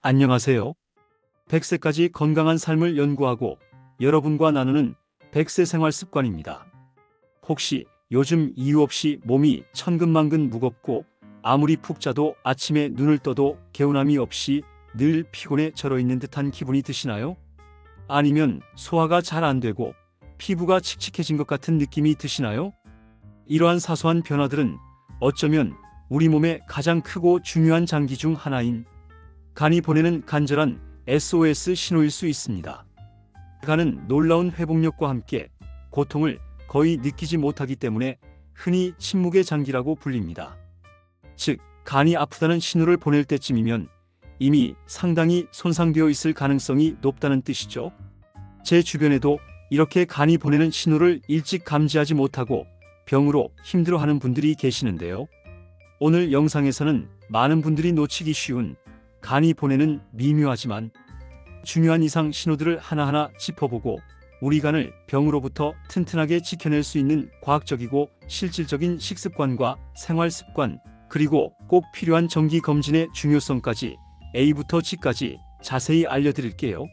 안녕하세요. 100세까지 건강한 삶을 연구하고 여러분과 나누는 100세 생활 습관입니다. 혹시 요즘 이유 없이 몸이 천근만근 무겁고 아무리 푹 자도 아침에 눈을 떠도 개운함이 없이 늘 피곤에 절어 있는 듯한 기분이 드시나요? 아니면 소화가 잘 안 되고 피부가 칙칙해진 것 같은 느낌이 드시나요? 이러한 사소한 변화들은 어쩌면 우리 몸의 가장 크고 중요한 장기 중 하나인 간이 보내는 간절한 SOS 신호일 수 있습니다. 간은 놀라운 회복력과 함께 고통을 거의 느끼지 못하기 때문에 흔히 침묵의 장기라고 불립니다. 즉, 간이 아프다는 신호를 보낼 때쯤이면 이미 상당히 손상되어 있을 가능성이 높다는 뜻이죠. 제 주변에도 이렇게 간이 보내는 신호를 일찍 감지하지 못하고 병으로 힘들어하는 분들이 계시는데요. 오늘 영상에서는 많은 분들이 놓치기 쉬운 간이 보내는 미묘하지만 중요한 이상 신호들을 하나하나 짚어보고 우리 간을 병으로부터 튼튼하게 지켜낼 수 있는 과학적이고 실질적인 식습관과 생활습관, 그리고 꼭 필요한 정기 검진의 중요성까지 A부터 G까지 자세히 알려드릴게요.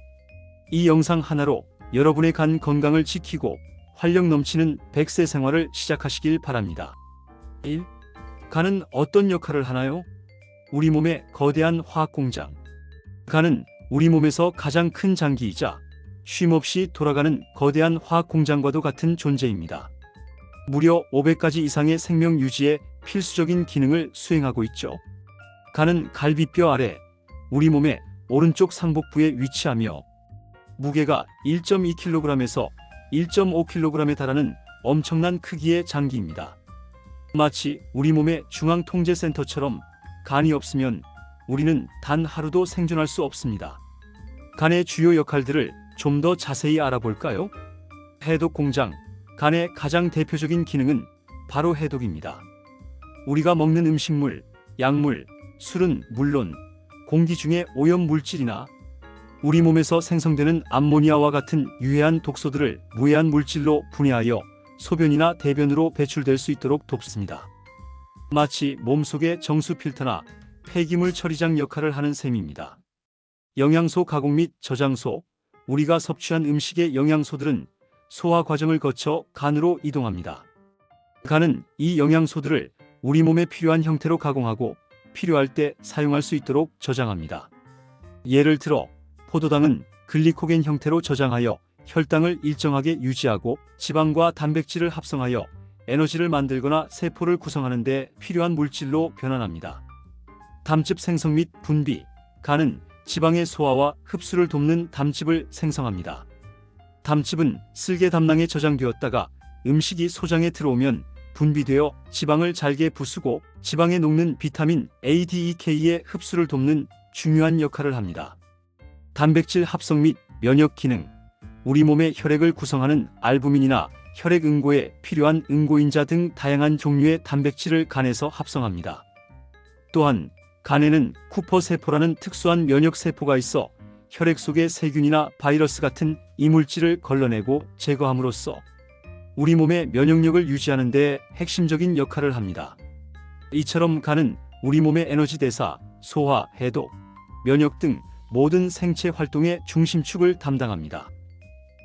이 영상 하나로 여러분의 간 건강을 지키고 활력 넘치는 100세 생활을 시작하시길 바랍니다. 1. 간은 어떤 역할을 하나요? 우리 몸의 거대한 화학공장. 간은 우리 몸에서 가장 큰 장기이자 쉼없이 돌아가는 거대한 화학공장과도 같은 존재입니다. 무려 500가지 이상의 생명 유지에 필수적인 기능을 수행하고 있죠. 간은 갈비뼈 아래 우리 몸의 오른쪽 상복부에 위치하며 무게가 1.2kg에서 1.5kg에 달하는 엄청난 크기의 장기입니다. 마치 우리 몸의 중앙통제센터처럼 간이 없으면 우리는 단 하루도 생존할 수 없습니다. 간의 주요 역할들을 좀 더 자세히 알아볼까요? 해독 공장. 간의 가장 대표적인 기능은 바로 해독입니다. 우리가 먹는 음식물, 약물, 술은 물론 공기 중의 오염 물질이나 우리 몸에서 생성되는 암모니아와 같은 유해한 독소들을 무해한 물질로 분해하여 소변이나 대변으로 배출될 수 있도록 돕습니다. 마치 몸속의 정수 필터나 폐기물 처리장 역할을 하는 셈입니다. 영양소 가공 및 저장소. 우리가 섭취한 음식의 영양소들은 소화 과정을 거쳐 간으로 이동합니다. 간은 이 영양소들을 우리 몸에 필요한 형태로 가공하고 필요할 때 사용할 수 있도록 저장합니다. 예를 들어 포도당은 글리코겐 형태로 저장하여 혈당을 일정하게 유지하고 지방과 단백질을 합성하여 에너지를 만들거나 세포를 구성하는 데 필요한 물질로 변환합니다. 담즙 생성 및 분비. 간은 지방의 소화와 흡수를 돕는 담즙을 생성합니다. 담즙은 쓸개 담낭에 저장되었다가 음식이 소장에 들어오면 분비되어 지방을 잘게 부수고 지방에 녹는 비타민 A, D, E, K의 흡수를 돕는 중요한 역할을 합니다. 단백질 합성 및 면역 기능. 우리 몸의 혈액을 구성하는 알부민이나 혈액 응고에 필요한 응고인자 등 다양한 종류의 단백질을 간에서 합성합니다. 또한 간에는 쿠퍼 세포라는 특수한 면역 세포가 있어 혈액 속의 세균이나 바이러스 같은 이물질을 걸러내고 제거함으로써 우리 몸의 면역력을 유지하는 데 핵심적인 역할을 합니다. 이처럼 간은 우리 몸의 에너지 대사, 소화, 해독, 면역 등 모든 생체 활동의 중심축을 담당합니다.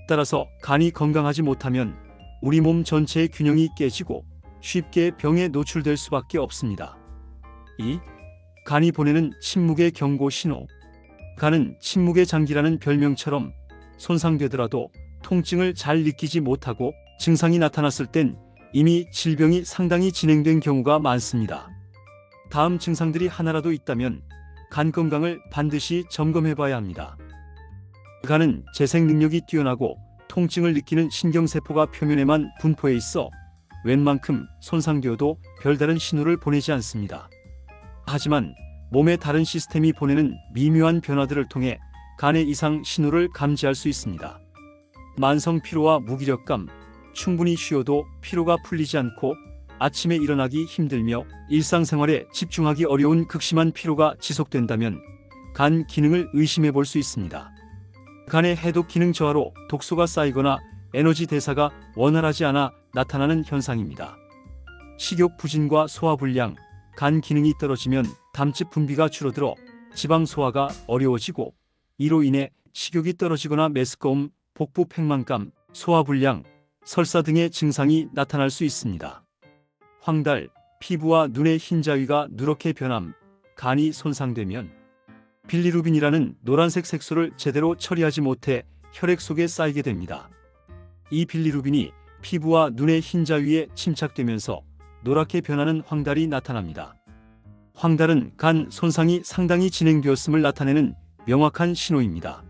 따라서 간이 건강하지 못하면 우리 몸 전체의 균형이 깨지고 쉽게 병에 노출될 수밖에 없습니다. 2. 간이 보내는 침묵의 경고 신호. 간은 침묵의 장기라는 별명처럼 손상되더라도 통증을 잘 느끼지 못하고 증상이 나타났을 땐 이미 질병이 상당히 진행된 경우가 많습니다. 다음 증상들이 하나라도 있다면 간 건강을 반드시 점검해 봐야 합니다. 간은 재생 능력이 뛰어나고 통증을 느끼는 신경세포가 표면에만 분포해 있어 웬만큼 손상되어도 별다른 신호를 보내지 않습니다. 하지만 몸의 다른 시스템이 보내는 미묘한 변화들을 통해 간의 이상 신호를 감지할 수 있습니다. 만성 피로와 무기력감. 충분히 쉬어도 피로가 풀리지 않고 아침에 일어나기 힘들며 일상생활에 집중하기 어려운 극심한 피로가 지속된다면 간 기능을 의심해 볼 수 있습니다. 간의 해독 기능 저하로 독소가 쌓이거나 에너지 대사가 원활하지 않아 나타나는 현상입니다. 식욕 부진과 소화 불량. 간 기능이 떨어지면 담즙 분비가 줄어들어 지방 소화가 어려워지고 이로 인해 식욕이 떨어지거나 메스꺼움, 복부 팽만감, 소화불량, 설사 등의 증상이 나타날 수 있습니다. 황달, 피부와 눈의 흰자위가 누렇게 변함, 간이 손상되면 빌리루빈이라는 노란색 색소를 제대로 처리하지 못해 혈액 속에 쌓이게 됩니다. 이 빌리루빈이 피부와 눈의 흰자위에 침착되면서 노랗게 변하는 황달이 나타납니다. 황달은 간 손상이 상당히 진행되었음을 나타내는 명확한 신호입니다.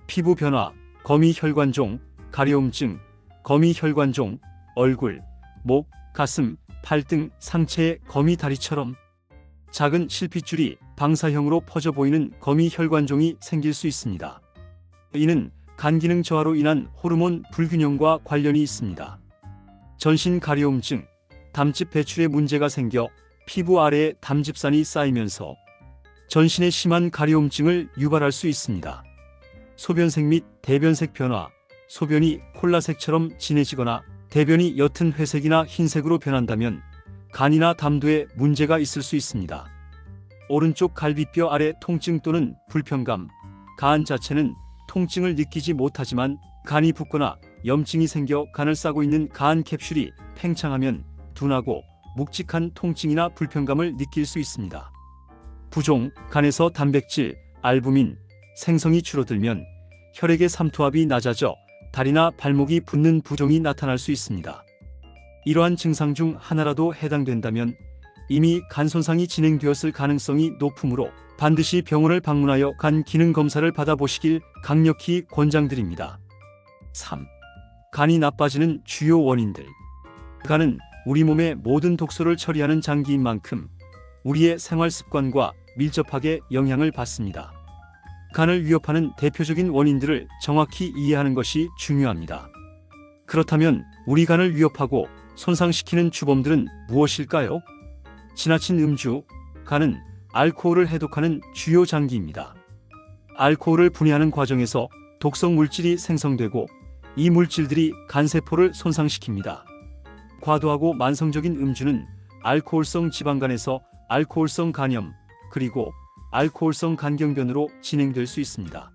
피부 변화, 거미혈관종, 가려움증, 거미혈관종, 얼굴, 목, 가슴, 팔 등 상체의 거미다리처럼 작은 실핏줄이 방사형으로 퍼져 보이는 거미혈관종이 생길 수 있습니다. 이는 간 기능 저하로 인한 호르몬 불균형과 관련이 있습니다. 전신 가려움증, 담즙 배출에 문제가 생겨 피부 아래에 담즙산이 쌓이면서 전신에 심한 가려움증을 유발할 수 있습니다. 소변색 및 대변색 변화, 소변이 콜라색처럼 진해지거나 대변이 옅은 회색이나 흰색으로 변한다면 간이나 담도에 문제가 있을 수 있습니다. 오른쪽 갈비뼈 아래 통증 또는 불편감, 간 자체는 통증을 느끼지 못하지만 간이 붓거나 염증이 생겨 간을 싸고 있는 간 캡슐이 팽창하면 둔하고 묵직한 통증이나 불편감을 느낄 수 있습니다. 부종, 간에서 단백질, 알부민, 생성이 줄어들면 혈액의 삼투압이 낮아져 다리나 발목이 붓는 부종이 나타날 수 있습니다. 이러한 증상 중 하나라도 해당된다면 이미 간 손상이 진행되었을 가능성이 높으므로 반드시 병원을 방문하여 간 기능 검사를 받아보시길 강력히 권장드립니다. 3. 간이 나빠지는 주요 원인들. 간은 우리 몸의 모든 독소를 처리하는 장기인 만큼 우리의 생활 습관과 밀접하게 영향을 받습니다. 간을 위협하는 대표적인 원인들을 정확히 이해하는 것이 중요합니다. 그렇다면 우리 간을 위협하고 손상시키는 주범들은 무엇일까요? 지나친 음주, 간은 알코올을 해독하는 주요 장기입니다. 알코올을 분해하는 과정에서 독성 물질이 생성되고 이 물질들이 간세포를 손상시킵니다. 과도하고 만성적인 음주는 알코올성 지방간에서 알코올성 간염, 그리고 알코올성 간경변으로 진행될 수 있습니다.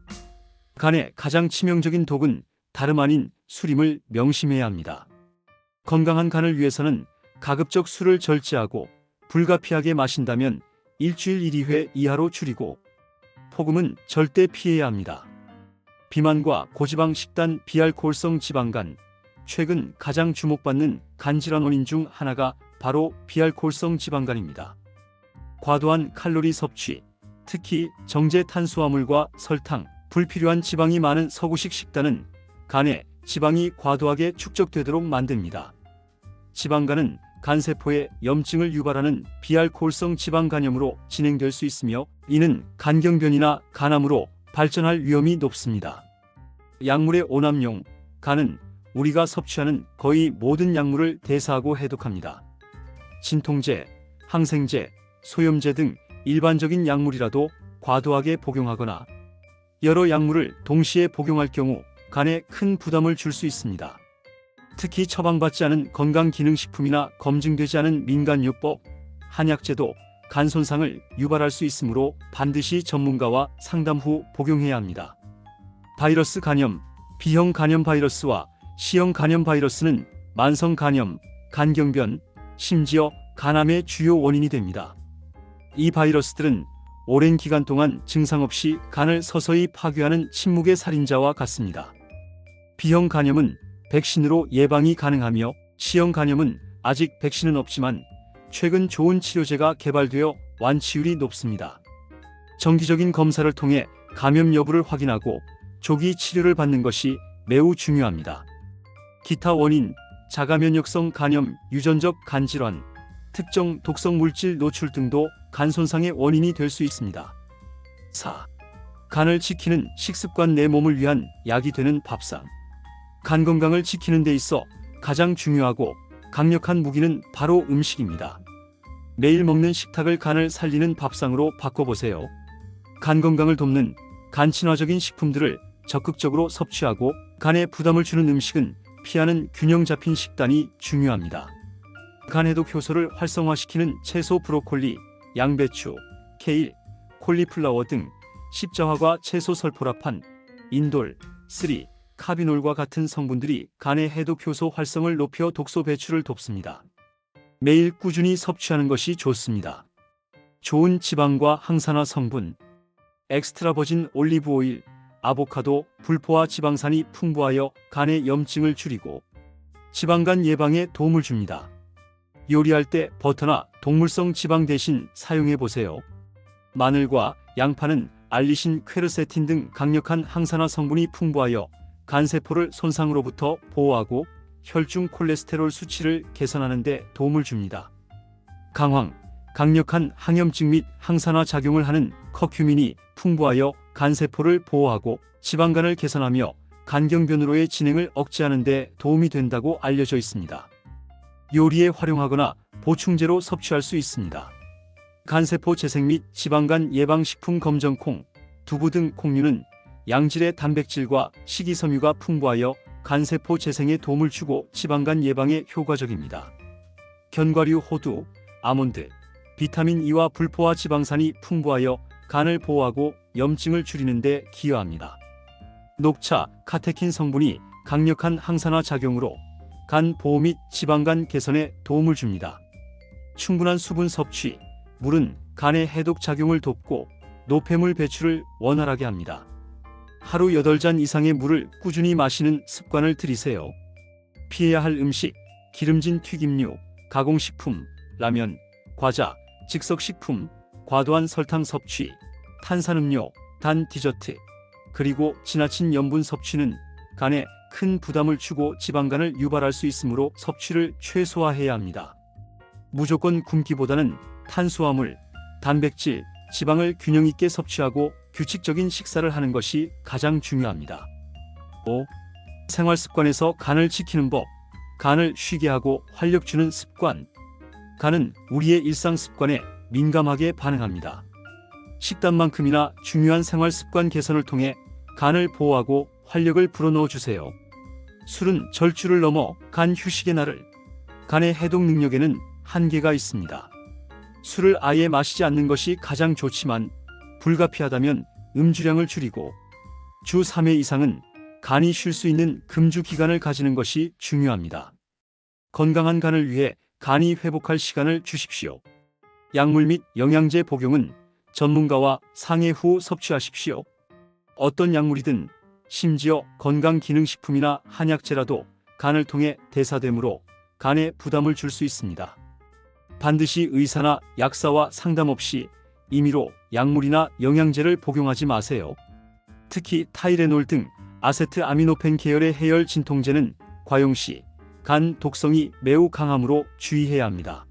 간의 가장 치명적인 독은 다름 아닌 술임을 명심해야 합니다. 건강한 간을 위해서는 가급적 술을 절제하고 불가피하게 마신다면 일주일 1~2회 이하로 줄이고 폭음은 절대 피해야 합니다. 비만과 고지방 식단 비알코올성 지방간, 최근 가장 주목받는 간질환 원인 중 하나가 바로 비알코올성 지방간입니다. 과도한 칼로리 섭취, 특히 정제 탄수화물과 설탕, 불필요한 지방이 많은 서구식 식단은 간에 지방이 과도하게 축적되도록 만듭니다. 지방간은 간세포에 염증을 유발하는 비알코올성 지방간염으로 진행될 수 있으며 이는 간경변이나 간암으로 발전할 위험이 높습니다. 약물의 오남용, 간은 우리가 섭취하는 거의 모든 약물을 대사하고 해독합니다. 진통제, 항생제, 소염제 등 일반적인 약물이라도 과도하게 복용하거나 여러 약물을 동시에 복용할 경우 간에 큰 부담을 줄 수 있습니다. 특히 처방받지 않은 건강기능식품이나 검증되지 않은 민간요법, 한약제도 간 손상을 유발할 수 있으므로 반드시 전문가와 상담 후 복용해야 합니다. 바이러스 간염, B형 간염 바이러스와 C형 간염 바이러스는 만성 간염, 간경변, 심지어 간암의 주요 원인이 됩니다. 이 바이러스들은 오랜 기간 동안 증상 없이 간을 서서히 파괴하는 침묵의 살인자와 같습니다. B형 간염은 백신으로 예방이 가능하며 C형 간염은 아직 백신은 없지만 최근 좋은 치료제가 개발되어 완치율이 높습니다. 정기적인 검사를 통해 감염 여부를 확인하고 조기 치료를 받는 것이 매우 중요합니다. 기타 원인, 자가면역성 간염, 유전적 간질환, 특정 독성 물질 노출 등도 간 손상의 원인이 될 수 있습니다. 4. 간을 지키는 식습관. 내 몸을 위한 약이 되는 밥상. 간 건강을 지키는 데 있어 가장 중요하고 강력한 무기는 바로 음식입니다. 매일 먹는 식탁을 간을 살리는 밥상으로 바꿔보세요. 간 건강을 돕는 간 친화적인 식품들을 적극적으로 섭취하고 간에 부담을 주는 음식은 피하는 균형 잡힌 식단이 중요합니다. 간 해독 효소를 활성화시키는 채소 브로콜리, 양배추, 케일, 콜리플라워 등 십자화과 채소 설포라판, 인돌, 3, 카비놀과 같은 성분들이 간의 해독 효소 활성을 높여 독소 배출을 돕습니다. 매일 꾸준히 섭취하는 것이 좋습니다. 좋은 지방과 항산화 성분, 엑스트라 버진 올리브 오일, 아보카도, 불포화 지방산이 풍부하여 간의 염증을 줄이고 지방간 예방에 도움을 줍니다. 요리할 때 버터나 동물성 지방 대신 사용해 보세요. 마늘과 양파는 알리신, 퀘르세틴 등 강력한 항산화 성분이 풍부하여 간세포를 손상으로부터 보호하고 혈중 콜레스테롤 수치를 개선하는 데 도움을 줍니다. 강황, 강력한 항염증 및 항산화 작용을 하는 커큐민이 풍부하여 간세포를 보호하고 지방간을 개선하며 간경변으로의 진행을 억제하는 데 도움이 된다고 알려져 있습니다. 요리에 활용하거나 보충제로 섭취할 수 있습니다. 간세포 재생 및 지방간 예방식품 검정콩, 두부 등 콩류는 양질의 단백질과 식이섬유가 풍부하여 간세포 재생에 도움을 주고 지방간 예방에 효과적입니다. 견과류, 호두, 아몬드, 비타민 E와 불포화 지방산이 풍부하여 간을 보호하고 염증을 줄이는 데 기여합니다. 녹차, 카테킨 성분이 강력한 항산화 작용으로 간 보호 및 지방간 개선에 도움을 줍니다. 충분한 수분 섭취, 물은 간의 해독 작용을 돕고 노폐물 배출을 원활하게 합니다. 하루 8잔 이상의 물을 꾸준히 마시는 습관을 들이세요. 피해야 할 음식, 기름진 튀김류, 가공식품, 라면, 과자, 즉석식품, 과도한 설탕 섭취, 탄산음료, 단 디저트, 그리고 지나친 염분 섭취는 간에 큰 부담을 주고 지방간을 유발할 수 있으므로 섭취를 최소화해야 합니다. 무조건 굶기보다는 탄수화물, 단백질, 지방을 균형 있게 섭취하고 규칙적인 식사를 하는 것이 가장 중요합니다. 5. 생활 습관에서 간을 지키는 법. 간을 쉬게 하고 활력 주는 습관. 간은 우리의 일상 습관에 민감하게 반응합니다. 식단만큼이나 중요한 생활 습관 개선을 통해 간을 보호하고 활력을 불어넣어 주세요. 술은 절주를 넘어 간 휴식의 날을. 간의 해독 능력에는 한계가 있습니다. 술을 아예 마시지 않는 것이 가장 좋지만 불가피하다면 음주량을 줄이고 주 3회 이상은 간이 쉴 수 있는 금주 기간을 가지는 것이 중요합니다. 건강한 간을 위해 간이 회복할 시간을 주십시오. 약물 및 영양제 복용은 전문가와 상의 후 섭취하십시오. 어떤 약물이든 심지어 건강기능식품이나 한약재라도 간을 통해 대사되므로 간에 부담을 줄 수 있습니다. 반드시 의사나 약사와 상담 없이 임의로 약물이나 영양제를 복용하지 마세요. 특히 타이레놀 등 아세트아미노펜 계열의 해열 진통제는 과용 시 간 독성이 매우 강하므로 주의해야 합니다.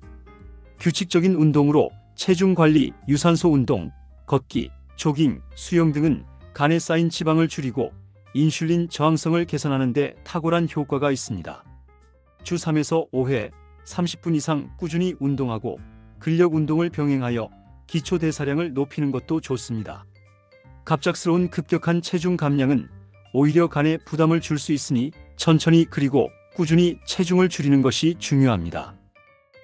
규칙적인 운동으로 체중 관리, 유산소 운동, 걷기, 조깅, 수영 등은 간에 쌓인 지방을 줄이고 인슐린 저항성을 개선하는 데 탁월한 효과가 있습니다. 주 3에서 5회 30분 이상 꾸준히 운동하고 근력 운동을 병행하여 기초 대사량을 높이는 것도 좋습니다. 갑작스러운 급격한 체중 감량은 오히려 간에 부담을 줄 수 있으니 천천히 그리고 꾸준히 체중을 줄이는 것이 중요합니다.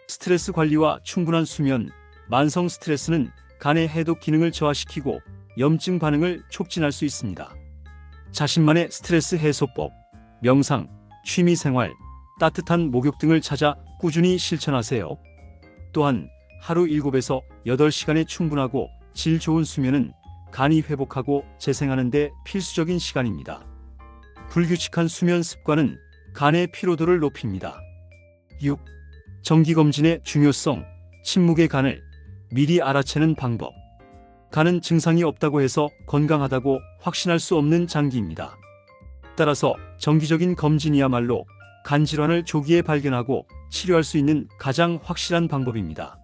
스트레스 관리와 충분한 수면. 만성 스트레스는 간의 해독 기능을 저하시키고 염증 반응을 촉진할 수 있습니다. 자신만의 스트레스 해소법, 명상, 취미생활, 따뜻한 목욕 등을 찾아 꾸준히 실천하세요. 또한 하루 7에서 8시간의 충분하고 질 좋은 수면은 간이 회복하고 재생하는 데 필수적인 시간입니다. 불규칙한 수면 습관은 간의 피로도를 높입니다. 6. 정기검진의 중요성. 침묵의 간을 미리 알아채는 방법. 간은 증상이 없다고 해서 건강하다고 확신할 수 없는 장기입니다. 따라서 정기적인 검진이야말로 간 질환을 조기에 발견하고 치료할 수 있는 가장 확실한 방법입니다.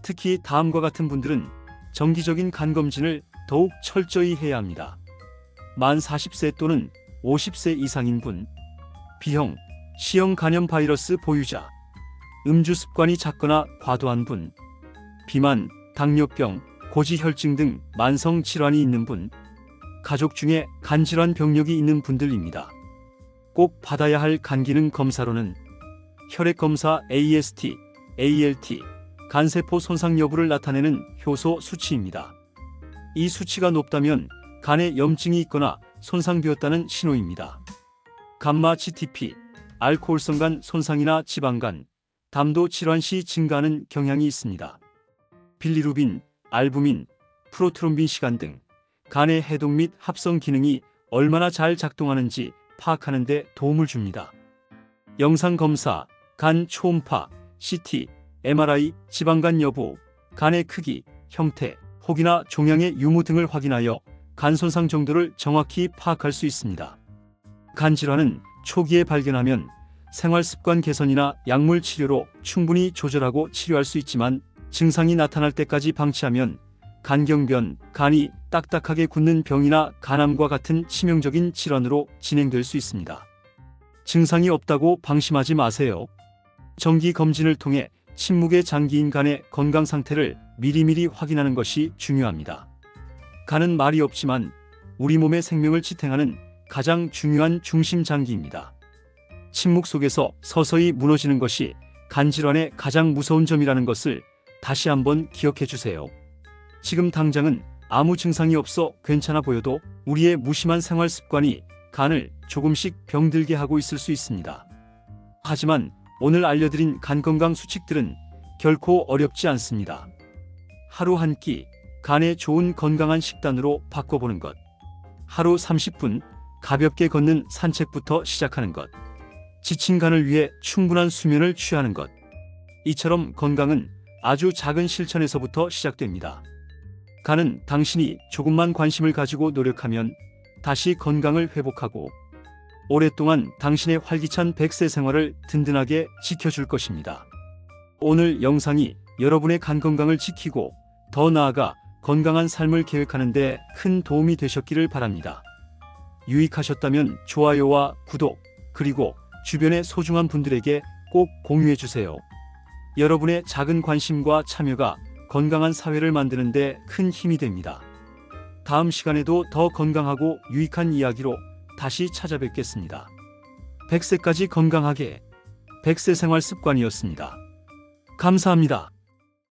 특히 다음과 같은 분들은 정기적인 간 검진을 더욱 철저히 해야 합니다. 만 40세 또는 50세 이상인 분, B형, C형 간염 바이러스 보유자, 음주 습관이 잦거나 과도한 분, 비만, 당뇨병, 고지혈증 등 만성 질환이 있는 분, 가족 중에 간질환 병력이 있는 분들입니다. 꼭 받아야 할 간기능 검사로는 혈액검사 AST, ALT, 간세포 손상 여부를 나타내는 효소 수치입니다. 이 수치가 높다면 간에 염증이 있거나 손상되었다는 신호입니다. 감마 GTP, 알코올성 간 손상이나 지방간, 담도 질환 시 증가하는 경향이 있습니다. 빌리루빈, 알부민, 프로트롬빈 시간 등 간의 해독 및 합성 기능이 얼마나 잘 작동하는지 파악하는 데 도움을 줍니다. 영상 검사, 간 초음파, CT, MRI, 지방간 여부, 간의 크기, 형태, 혹이나 종양의 유무 등을 확인하여 간 손상 정도를 정확히 파악할 수 있습니다. 간 질환은 초기에 발견하면 생활 습관 개선이나 약물 치료로 충분히 조절하고 치료할 수 있지만 증상이 나타날 때까지 방치하면 간경변, 간이 딱딱하게 굳는 병이나 간암과 같은 치명적인 질환으로 진행될 수 있습니다. 증상이 없다고 방심하지 마세요. 정기 검진을 통해 침묵의 장기인 간의 건강 상태를 미리미리 확인하는 것이 중요합니다. 간은 말이 없지만 우리 몸의 생명을 지탱하는 가장 중요한 중심 장기입니다. 침묵 속에서 서서히 무너지는 것이 간 질환의 가장 무서운 점이라는 것을 다시 한번 기억해 주세요. 지금 당장은 아무 증상이 없어 괜찮아 보여도 우리의 무심한 생활 습관이 간을 조금씩 병들게 하고 있을 수 있습니다. 하지만 오늘 알려드린 간 건강 수칙들은 결코 어렵지 않습니다. 하루 한 끼, 간에 좋은 건강한 식단으로 바꿔보는 것. 하루 30분, 가볍게 걷는 산책부터 시작하는 것. 지친 간을 위해 충분한 수면을 취하는 것. 이처럼 건강은 아주 작은 실천에서부터 시작됩니다. 간은 당신이 조금만 관심을 가지고 노력하면 다시 건강을 회복하고 오랫동안 당신의 활기찬 100세 생활을 든든하게 지켜줄 것입니다. 오늘 영상이 여러분의 간 건강을 지키고 더 나아가 건강한 삶을 계획하는 데 큰 도움이 되셨기를 바랍니다. 유익하셨다면 좋아요와 구독, 그리고 주변의 소중한 분들에게 꼭 공유해 주세요. 여러분의 작은 관심과 참여가 건강한 사회를 만드는 데 큰 힘이 됩니다. 다음 시간에도 더 건강하고 유익한 이야기로 다시 찾아뵙겠습니다. 100세까지 건강하게 100세 생활 습관이었습니다. 감사합니다.